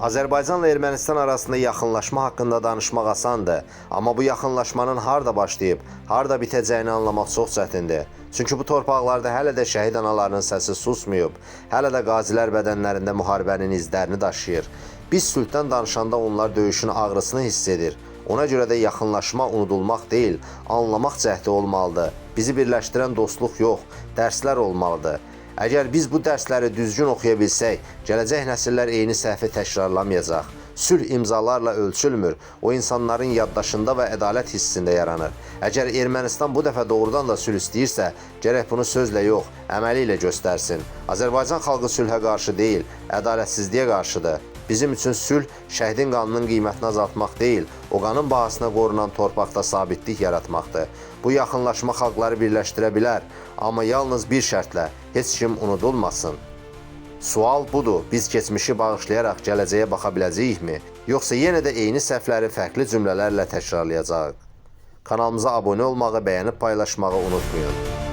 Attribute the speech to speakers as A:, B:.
A: Azərbaycanla Ermənistan arasında yaxınlaşma haqqında danışmaq asandır, amma bu yaxınlaşmanın harda başlayıb, harda bitəcəyini anlamaq çox çətindir. Çünki bu torpaqlarda hələ də şəhid analarının səsi susmayıb, hələ də qazilər bədənlərində müharibənin izlərini daşıyır. Biz sülhdən danışanda onlar döyüşün ağrısını hiss edir. Ona görə də yaxınlaşma unudulmaq deyil, anlamaq cəhdi olmalıdır. Bizi birləşdirən dostluq yox, dərslər olmalıdır. Əgər biz bu dərsləri düzgün oxuya bilsək, gələcək nəsillər eyni səhvi təkrarlamayacaq. Sülh imzalarla ölçülmür, o insanların yaddaşında və ədalət hissində yaranır. Əgər Ermənistan bu dəfə doğrudan da sülh istəyirsə, gərək bunu sözlə yox, əməli ilə göstərsin. Azərbaycan xalqı sülhə qarşı deyil, ədalətsizliyə qarşıdır. Bizim üçün sülh şəhidin qanının qiymətini azaltmaq deyil, o qanın bahasına qorunan torpaqda sabitlik yaratmaqdır. Bu yaxınlaşma xalqları birləşdirə bilər, amma yalnız bir şərtlə, heç kim unudulmasın. Sual budur, biz keçmişi bağışlayaraq gələcəyə baxa biləcəyikmi, yoxsa yenə də eyni səhvləri fərqli cümlələrlə təkrarlayacağıq? Kanalımıza abunə olmağı, bəyənib paylaşmağı unutmayın.